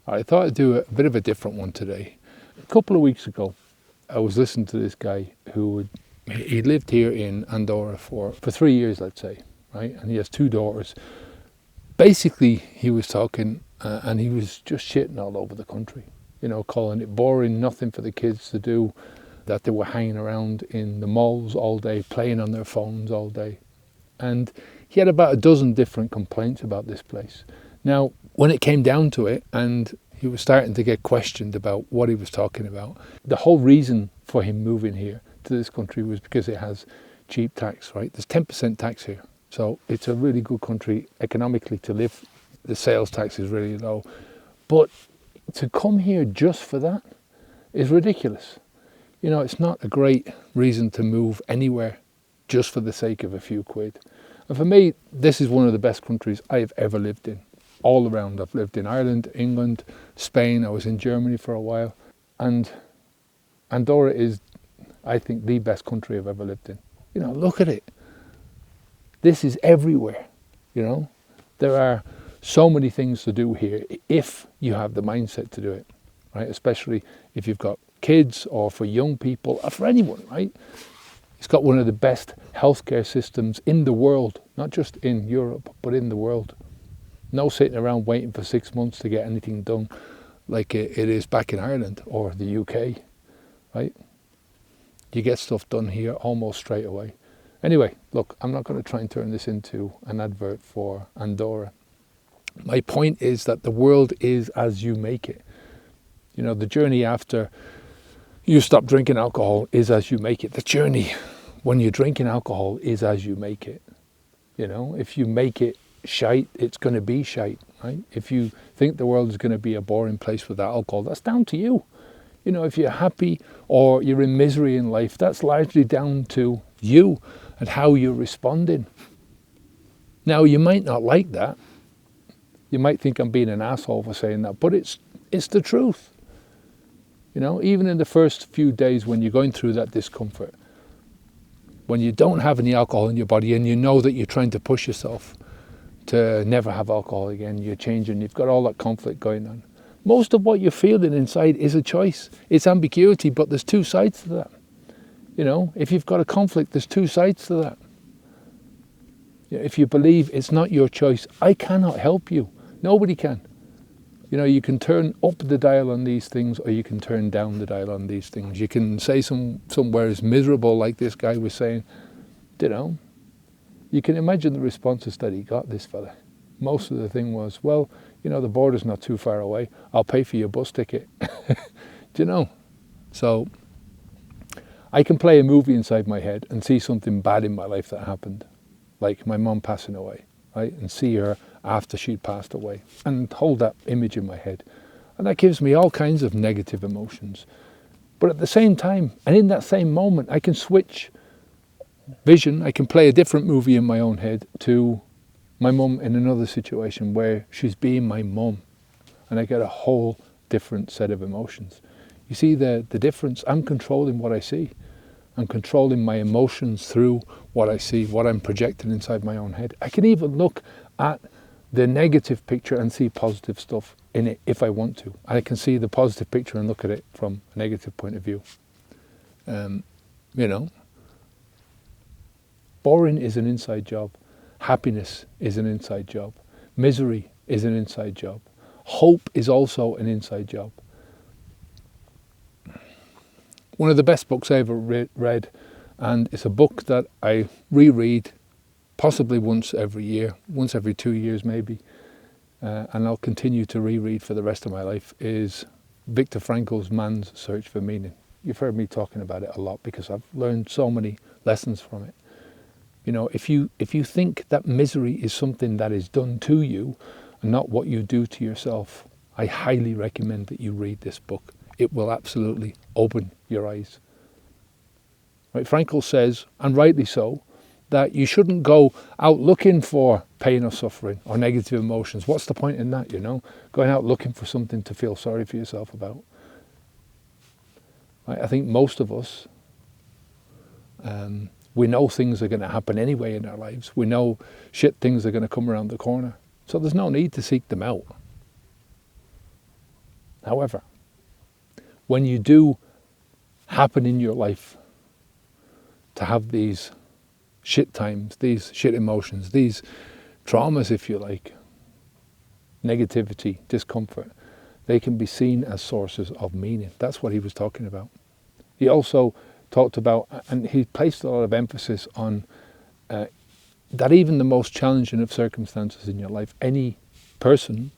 I thought I'd do a bit of a different one today. A couple of weeks ago, I was listening to this guy he lived here in Andorra for 3 years, let's say, right? And he has 2 daughters. Basically, he was talking and he was just shitting all over the country, calling it boring, nothing for the kids to do, that they were hanging around in the malls all day, playing on their phones all day. And he had about a dozen different complaints about this place. Now, when it came down to it, and he was starting to get questioned about what he was talking about, the whole reason for him moving here to this country was because it has cheap tax, right? There's 10% tax here. So it's a really good country economically to live. The sales tax is really low. But to come here just for that is ridiculous. It's not a great reason to move anywhere just for the sake of a few quid. And for me, this is one of the best countries I've ever lived in. All around. I've lived in Ireland, England, Spain. I was in Germany for a while. And Andorra is, I think, the best country I've ever lived in. Look at it. This is everywhere. There are so many things to do here if you have the mindset to do it, right? Especially if you've got kids or for young people or for anyone, right? It's got one of the best healthcare systems in the world, not just in Europe, but in the world. No sitting around waiting for 6 months to get anything done like it is back in Ireland or the UK, right? You get stuff done here almost straight away. Anyway, look, I'm not going to try and turn this into an advert for Andorra. My point is that the world is as you make it. The journey after you stop drinking alcohol is as you make it. The journey when you're drinking alcohol is as you make it. If you make it shite, it's going to be shite, right? If you think the world is going to be a boring place without alcohol, that's down to you. If you're happy or you're in misery in life, that's largely down to you and how you're responding. Now, you might not like that. You might think I'm being an asshole for saying that, but it's the truth. Even in the first few days when you're going through that discomfort, when you don't have any alcohol in your body and you know that you're trying to push yourself to never have alcohol again, you're changing, you've got all that conflict going on. Most of what you're feeling inside is a choice. It's ambiguity, but there's 2 sides to that. If you've got a conflict, there's 2 sides to that. If you believe it's not your choice, I cannot help you. Nobody can. You can turn up the dial on these things or you can turn down the dial on these things. You can say somewhere is miserable like this guy was saying. You can imagine the responses that he got, this fella. Most of the thing was, well, the border's not too far away. I'll pay for your bus ticket. So I can play a movie inside my head and see something bad in my life that happened, like my mum passing away, right? And see her after she'd passed away and hold that image in my head. And that gives me all kinds of negative emotions. But at the same time, and in that same moment, I can switch vision. I can play a different movie in my own head to my mum in another situation where she's being my mum. And I get a whole different set of emotions. You see the difference? I'm controlling what I see. I'm controlling my emotions through what I see, what I'm projecting inside my own head. I can even look at the negative picture and see positive stuff in it if I want to. I can see the positive picture and look at it from a negative point of view. Boring is an inside job. Happiness is an inside job. Misery is an inside job. Hope is also an inside job. One of the best books I ever read, and it's a book that I reread possibly once every year, once every 2 years maybe, and I'll continue to reread for the rest of my life, is Viktor Frankl's Man's Search for Meaning. You've heard me talking about it a lot because I've learned so many lessons from it. If you think that misery is something that is done to you and not what you do to yourself, I highly recommend that you read this book. It will absolutely open your eyes. Right? Frankl says, and rightly so, that you shouldn't go out looking for pain or suffering or negative emotions. What's the point in that, Going out looking for something to feel sorry for yourself about. Right? I think most of us, we know things are going to happen anyway in our lives. We know things are going to come around the corner. So there's no need to seek them out. However, when you do happen in your life to have these shit times, these shit emotions, these traumas, if you like, negativity, discomfort, they can be seen as sources of meaning. That's what he was talking about. He also talked about, and he placed a lot of emphasis on that even the most challenging of circumstances in your life, any person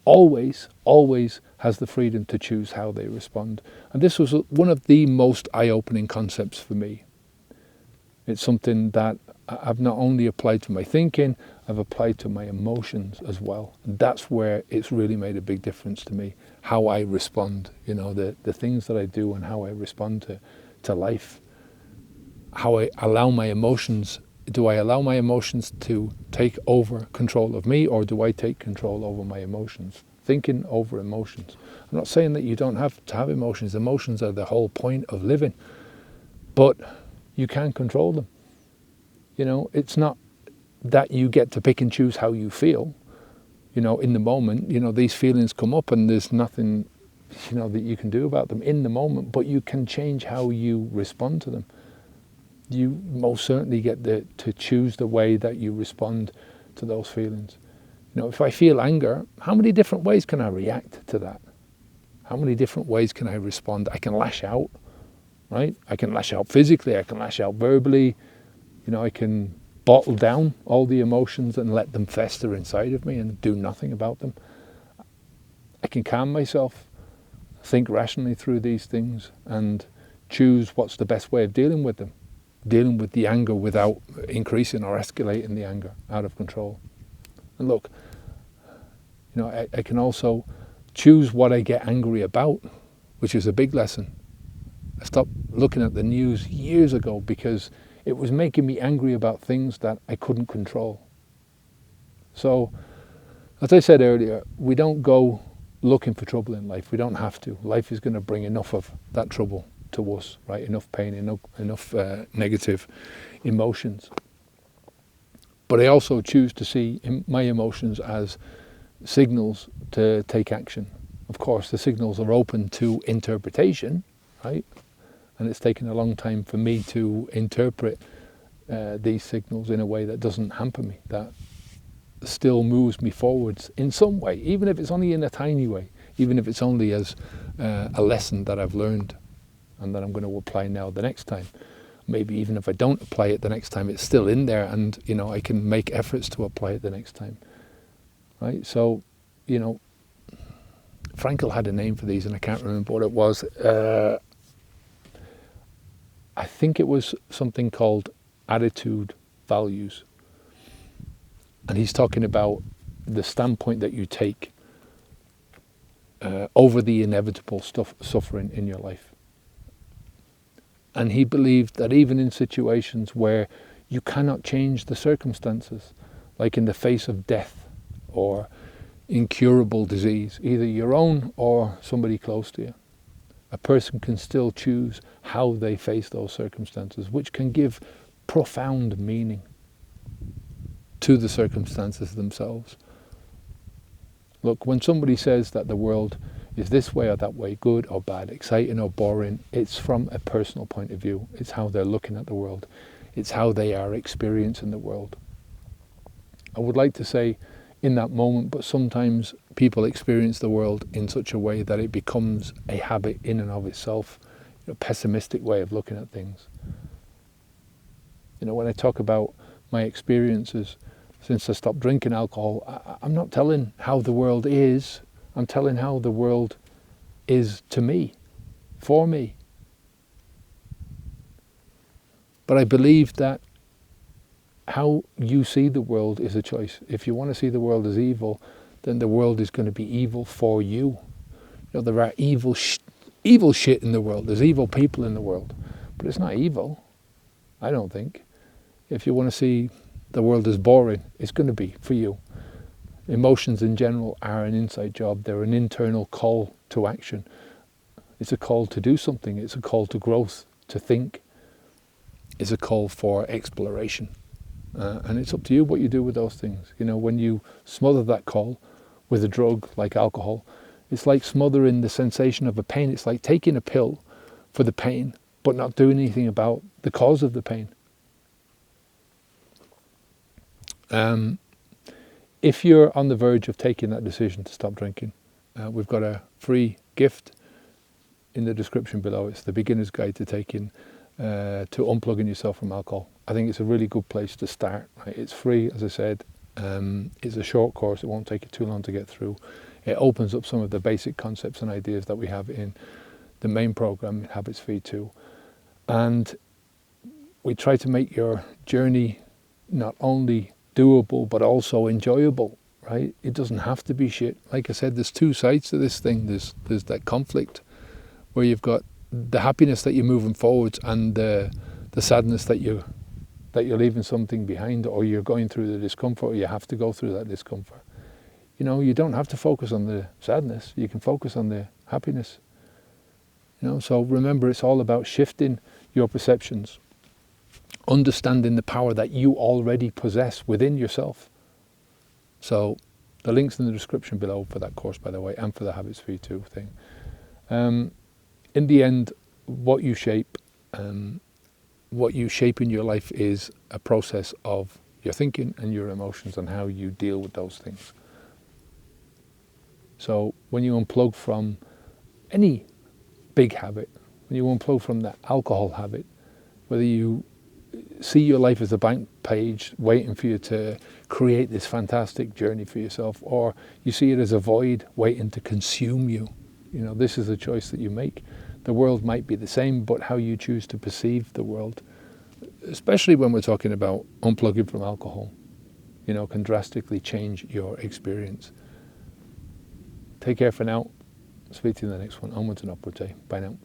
always has the freedom to choose how they respond. And this was one of the most eye-opening concepts for me. It's something that I've not only applied to my thinking, I've applied to my emotions as well. And that's where it's really made a big difference to me, how I respond, the things that I do and how I respond to life. How I allow my emotions, do I allow my emotions to take over control of me, or do I take control over my emotions? Thinking over emotions. I'm not saying that you don't have to have emotions. Emotions are the whole point of living. But you can control them. It's not that you get to pick and choose how you feel. In the moment, these feelings come up and there's nothing, that you can do about them in the moment, but you can change how you respond to them. You most certainly get to choose the way that you respond to those feelings. If I feel anger, how many different ways can I react to that? How many different ways can I respond? I can lash out, right? I can lash out physically, I can lash out verbally, I can bottle down all the emotions and let them fester inside of me and do nothing about them. I can calm myself, think rationally through these things and choose what's the best way of dealing with them. Dealing with the anger without increasing or escalating the anger out of control. And look, I can also choose what I get angry about, which is a big lesson. I stopped looking at the news years ago because it was making me angry about things that I couldn't control. So, as I said earlier, we don't go looking for trouble in life. We don't have to. Life is going to bring enough of that trouble to us, right? Enough pain, enough negative emotions. But I also choose to see my emotions as signals to take action. Of course, the signals are open to interpretation, right? And it's taken a long time for me to interpret these signals in a way that doesn't hamper me, that still moves me forwards in some way, even if it's only in a tiny way, even if it's only as a lesson that I've learned and that I'm going to apply now the next time. Maybe even if I don't apply it the next time, it's still in there and, I can make efforts to apply it the next time, right? So, Frankl had a name for these and I can't remember what it was. I think it was something called attitude values. And he's talking about the standpoint that you take over the inevitable suffering in your life. And he believed that even in situations where you cannot change the circumstances, like in the face of death or incurable disease, either your own or somebody close to you, a person can still choose how they face those circumstances, which can give profound meaning to the circumstances themselves. Look, when somebody says that the world is this way or that way, good or bad, exciting or boring, it's from a personal point of view. It's how they're looking at the world. It's how they are experiencing the world. I would like to say in that moment, but sometimes people experience the world in such a way that it becomes a habit in and of itself, a pessimistic way of looking at things. When I talk about my experiences since I stopped drinking alcohol, I'm not telling how the world is, I'm telling how the world is to me, for me. But I believe that how you see the world is a choice. If you want to see the world as evil, then the world is going to be evil for you. There are evil shit in the world. There's evil people in the world. But it's not evil, I don't think. If you want to see the world as boring, it's going to be for you. Emotions in general are an inside job. They're an internal call to action. It's a call to do something. It's a call to growth, to think. It's a call for exploration. And it's up to you what you do with those things. When you smother that call with a drug like alcohol, It's like smothering the sensation of a pain. It's like taking a pill for the pain, but not doing anything about the cause of the pain. If you're on the verge of taking that decision to stop drinking, we've got a free gift in the description below. It's the beginner's guide to unplugging yourself from alcohol. I think it's a really good place to start. Right? It's free, as I said. It's a short course. It won't take you too long to get through. It opens up some of the basic concepts and ideas that we have in the main program, Habits Feed 2. And we try to make your journey not only doable, but also enjoyable, right? It doesn't have to be shit. Like I said, there's two sides to this thing. There's that conflict where you've got the happiness that you're moving forwards and the sadness that you're leaving something behind, or you're going through the discomfort, or you have to go through that discomfort. You know, you don't have to focus on the sadness. You can focus on the happiness. You know, so remember, it's all about shifting your perceptions, understanding the power that you already possess within yourself. So the link's in the description below for that course, by the way, and for the Habits Feed 2 thing. In the end, what you shape in your life is a process of your thinking and your emotions and how you deal with those things. So when you unplug from any big habit, when you unplug from the alcohol habit, whether you see your life as a blank page waiting for you to create this fantastic journey for yourself, or you see it as a void waiting to consume you, you know, this is a choice that you make. The world might be the same, but how you choose to perceive the world, especially when we're talking about unplugging from alcohol, you know, can drastically change your experience. Take care for now. Speak to you in the next one. Onwards and upwards, eh? Bye now.